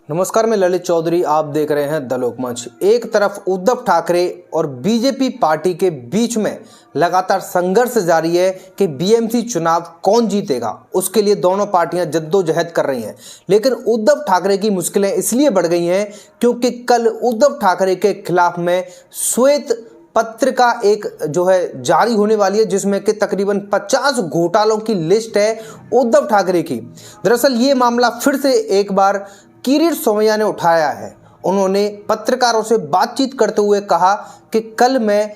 नमस्कार, मैं ललित चौधरी। आप देख रहे हैं द लोकमंच। एक तरफ उद्धव ठाकरे और बीजेपी पार्टी के बीच में लगातार संघर्ष जारी है कि बीएमसी चुनाव कौन जीतेगा, उसके लिए दोनों पार्टियां जद्दोजहद कर रही हैं। लेकिन उद्धव ठाकरे की मुश्किलें इसलिए बढ़ गई हैं क्योंकि कल उद्धव ठाकरे के खिलाफ में श्वेत पत्रिका एक जारी होने वाली है, जिसमें कि तकरीबन 50 घोटालों की लिस्ट है उद्धव ठाकरे की। दरअसल ये मामला फिर से एक बार किरीट सोमैया ने उठाया है। उन्होंने पत्रकारों से बातचीत करते हुए कहा कि कल मैं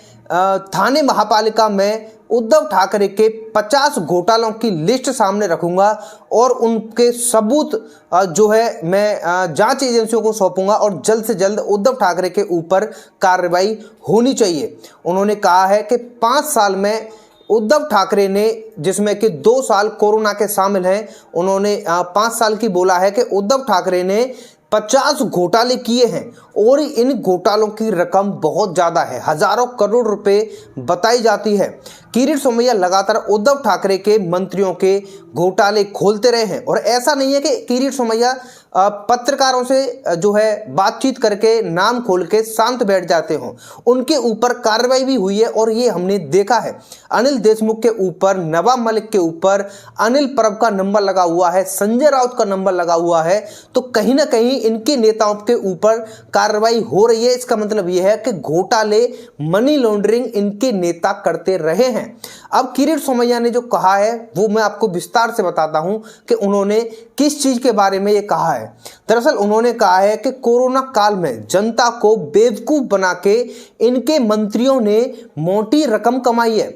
थाने महापालिका में उद्धव ठाकरे के 50 घोटालों की लिस्ट सामने रखूंगा और उनके सबूत मैं जांच एजेंसियों को सौंपूंगा और जल्द से जल्द उद्धव ठाकरे के ऊपर कार्रवाई होनी चाहिए। उन्होंने कहा है कि 5 साल में उद्धव ठाकरे ने, जिसमें कि 2 साल कोरोना के शामिल हैं, उन्होंने 5 साल की बोला है कि उद्धव ठाकरे ने 50 घोटाले किए हैं और इन घोटालों की रकम बहुत ज़्यादा है, हजारों करोड़ रुपए बताई जाती है। किरीट सोमैया लगातार उद्धव ठाकरे के मंत्रियों के घोटाले खोलते रहे हैं और ऐसा नहीं है कि किरीट सोमैया पत्रकारों से बातचीत करके नाम खोल के शांत बैठ जाते हों। उनके ऊपर कार्रवाई भी हुई है और ये हमने देखा है। अनिल देशमुख के ऊपर, नवाब मलिक के ऊपर अनिल परब का नंबर लगा हुआ है, संजय राउत का नंबर लगा हुआ है। तो कहीं ना कहीं इनके नेताओं के ऊपर कार्रवाई हो रही है। इसका मतलब यह है कि घोटाले, मनी लॉन्ड्रिंग इनके नेता करते रहे हैं। अब किरीट सोमैया ने जो कहा है वो मैं आपको विस्तार से बताता हूं कि उन्होंने किस चीज के बारे में ये कहा है। दरअसल उन्होंने कहा है कि कोरोना काल में जनता को बेवकूफ बना के इनके मंत्रियों ने मोटी रकम कमाई है।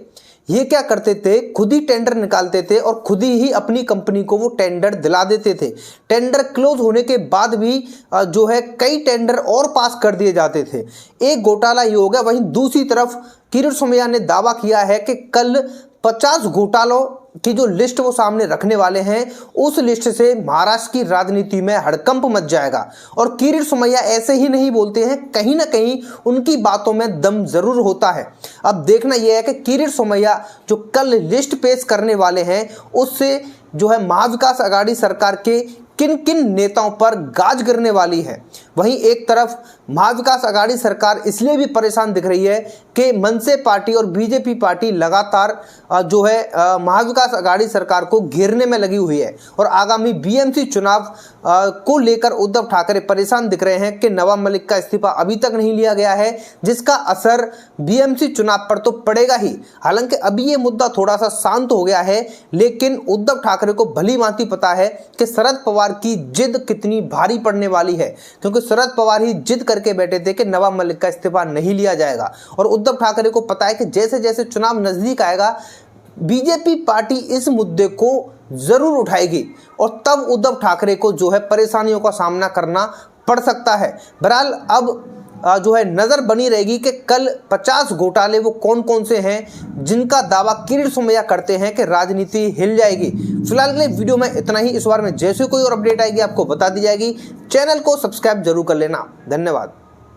ये क्या करते थे, खुद ही टेंडर निकालते थे और खुद ही अपनी कंपनी को वो टेंडर दिला देते थे। टेंडर क्लोज होने के बाद भी कई टेंडर और पास कर दिए जाते थे। एक घोटाला ये हो गया। वहीं दूसरी तरफ किरीट सोमैया ने दावा किया है कि कल 50 घोटालों की जो लिस्ट वो सामने रखने वाले हैं, उस लिस्ट से महाराष्ट्र की राजनीति में हड़कंप मच जाएगा। और किरीट सोमैया ऐसे ही नहीं बोलते हैं, कहीं ना कहीं उनकी बातों में दम जरूर होता है। अब देखना यह है कि किरीट सोमैया जो कल लिस्ट पेश करने वाले हैं, उससे महाविकास आघाड़ी सरकार के किन किन नेताओं पर गाज गिरने वाली है। वहीं एक तरफ महाविकास आघाड़ी सरकार इसलिए भी परेशान दिख रही है कि मनसे पार्टी और बीजेपी पार्टी लगातार महाविकास आघाड़ी सरकार को घेरने में लगी हुई है और आगामी बीएमसी चुनाव को लेकर उद्धव ठाकरे परेशान दिख रहे हैं कि नवाब मलिक का इस्तीफा अभी तक नहीं लिया गया है, जिसका असर बीएमसी चुनाव पर तो पड़ेगा ही। हालांकि अभी ये मुद्दा थोड़ा सा शांत हो गया है, लेकिन उद्धव ठाकरे को भली भांति पता है कि शरद पवार की जिद कितनी भारी पड़ने वाली है, क्योंकि शरद पवार ही जिद करके बैठे थे कि नवाब मलिक का इस्तीफा नहीं लिया जाएगा। और उद्धव ठाकरे को पता है कि जैसे जैसे चुनाव नजदीक आएगा, बीजेपी पार्टी इस मुद्दे को जरूर उठाएगी और तब उद्धव ठाकरे को परेशानियों का सामना करना पड़ सकता है। बहरहाल अब नजर बनी रहेगी कि कल 50 घोटाले वो कौन कौन से हैं जिनका दावा किरीट सोमैया करते हैं कि राजनीति हिल जाएगी। फिलहाल के लिए वीडियो में इतना ही। इस बार में जैसे कोई और अपडेट आएगी आपको बता दी जाएगी। चैनल को सब्सक्राइब जरूर कर लेना। धन्यवाद।